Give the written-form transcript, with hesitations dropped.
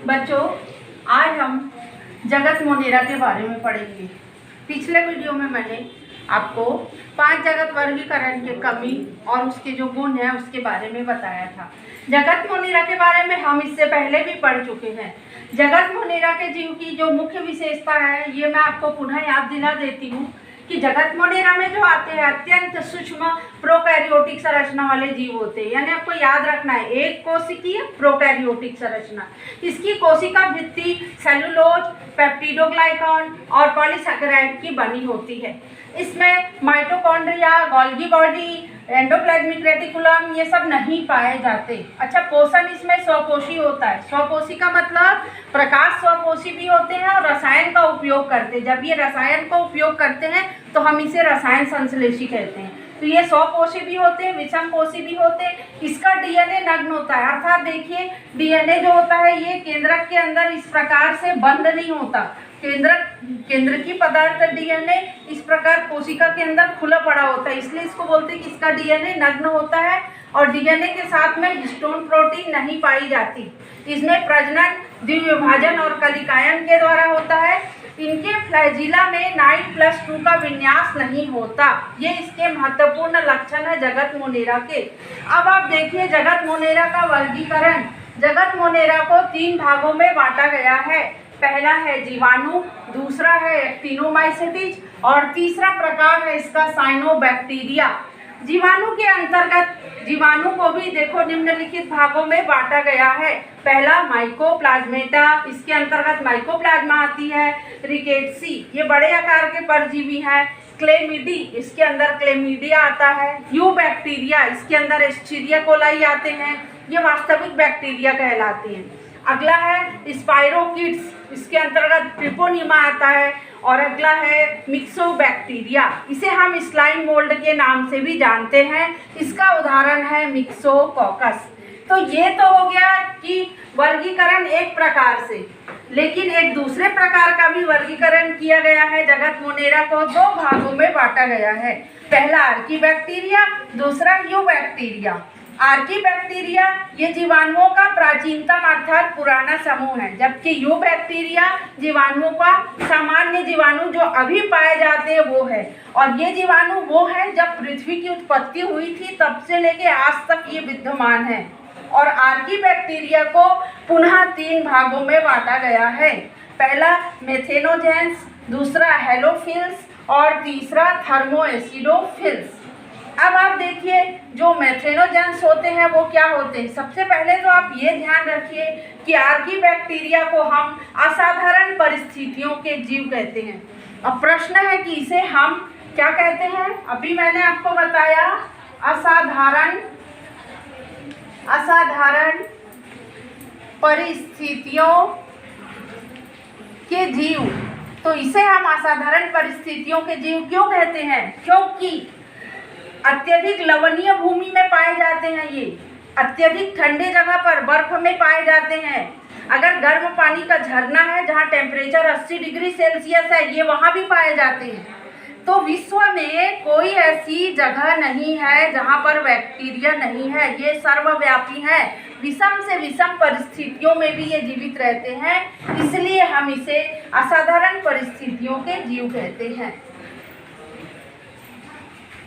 बच्चों, आज हम जगत मोनेरा के बारे में पढ़ेंगे। पिछले वीडियो में मैंने आपको 5 जगत वर्गीकरण के कमी और उसके जो गुण हैं उसके बारे में बताया था। जगत मोनेरा के बारे में हम इससे पहले भी पढ़ चुके हैं। जगत मोनेरा के जीव की जो मुख्य विशेषता है ये मैं आपको पुनः याद दिला देती हूँ कि जगत मोनेरा में जो आते हैं अत्यंत सूक्ष्म प्रोकैरियोटिक संरचना वाले जीव होते हैं। यानी आपको याद रखना है, एक कोशिकीय प्रोकैरियोटिक संरचना। इसकी कोशिका भित्ति सेलुलोज, पेप्टिडोग्लाइकॉन और पॉलीसैकेराइड की बनी होती है। इसमें mitochondria, Golgi body, endoplasmic reticulum ये सब नहीं पाए जाते। अच्छा, पोषण इसमें स्वकोशी होता है। स्वकोशी का मतलब प्रकाश स्वकोशी भी होते हैं और रसायन का उपयोग करते हैं। जब ये रसायन का उपयोग करते हैं तो हम इसे रसायन संश्लेषी कहते हैं। तो ये स्वकोशी भी होते हैं, विषम कोशी भी होते हैं। इसका डीएनए नग्न होता है, अर्थात देखिए डीएनए जो होता है ये केंद्रक के अंदर इस प्रकार से बंद नहीं होता। केंद्र की पदार्थ डीएनए इस प्रकार कोशिका के अंदर खुला पड़ा होता है, इसलिए इसको बोलते हैं कि इसका डीएनए नग्न होता है और डीएनए के साथ में हिस्टोन प्रोटीन नहीं पाई जाती। इसमें प्रजनन, द्विविभाजन और कलिकायन के द्वारा होता है। इनके फ्लैजिला में 9+2 का विन्यास नहीं होता। ये इसके महत्वपूर्ण लक्षण है जगत मोनेरा के। अब आप देखिए जगत मोनेरा का वर्गीकरण। जगत मोनेरा को 3 भागों में बांटा गया है। पहला है जीवाणु, दूसरा है एक्टिनोमाइसीट्स और तीसरा प्रकार है इसका साइनोबैक्टीरिया। जीवाणु के अंतर्गत जीवाणु को भी देखो निम्नलिखित भागों में बांटा गया है। पहला माइकोप्लाज्मेटा, इसके अंतर्गत माइकोप्लाज्मा आती है। रिकेट्सी, ये बड़े आकार के परजीवी हैं। क्लेमिडी, इसके अंदर क्लेमिडिया आता है। यूबैक्टीरिया, इसके अंदर एस्चेरिचिया कोलाई आते हैं, ये वास्तविक बैक्टीरिया कहलाते हैं। अगला है स्पाइरोकिट्स, इसके अंतर्गत ट्रिपोनिमा आता है। और अगला है मिक्सोबैक्टीरिया, इसे हम स्लाइम मोल्ड के नाम से भी जानते हैं। इसका उदाहरण है मिक्सोकॉकस। तो ये तो हो गया कि वर्गीकरण एक प्रकार से, लेकिन एक दूसरे प्रकार का भी वर्गीकरण किया गया है। जगत मोनेरा को 2 भागों में बांटा गया है। पहला आर्कीबैक्टीरिया, दूसरा यूबैक्टीरिया। आर्कीबैक्टीरिया ये जीवाणुओं का प्राचीनतम अर्थात पुराना समूह है, जबकि यूबैक्टीरिया जीवाणुओं का सामान्य जीवाणु जो अभी पाए जाते हैं वो है। और ये जीवाणु वो है जब पृथ्वी की उत्पत्ति हुई थी तब से लेके आज तक ये विद्यमान है। और आर्कीबैक्टीरिया को पुनः 3 भागों में बांटा गया है। पहला मेथेनोजेंस, दूसरा हेलोफिल्स और तीसरा थर्मोएसिडोफिल्स। अब आप देखिए जो मेथेनोजेंस होते हैं वो क्या होते हैं। सबसे पहले तो आप ये ध्यान रखिए कि आर्कीबैक्टीरिया को हम असाधारण परिस्थितियों के जीव कहते हैं। अब प्रश्न है कि इसे हम क्या कहते हैं। अभी मैंने आपको बताया असाधारण परिस्थितियों के जीव। तो इसे हम असाधारण परिस्थितियों के जीव क्यों कहते हैं, क्योंकि अत्यधिक लवणीय भूमि में पाए जाते हैं। ये अत्यधिक ठंडे जगह पर बर्फ में पाए जाते हैं। अगर गर्म पानी का झरना है जहाँ टेम्परेचर 80 डिग्री सेल्सियस है, ये वहाँ भी पाए जाते हैं। तो विश्व में कोई ऐसी जगह नहीं है जहाँ पर बैक्टीरिया नहीं है, ये सर्वव्यापी है। विषम से विषम परिस्थितियों में भी ये जीवित रहते हैं, इसलिए हम इसे असाधारण परिस्थितियों के जीव कहते हैं।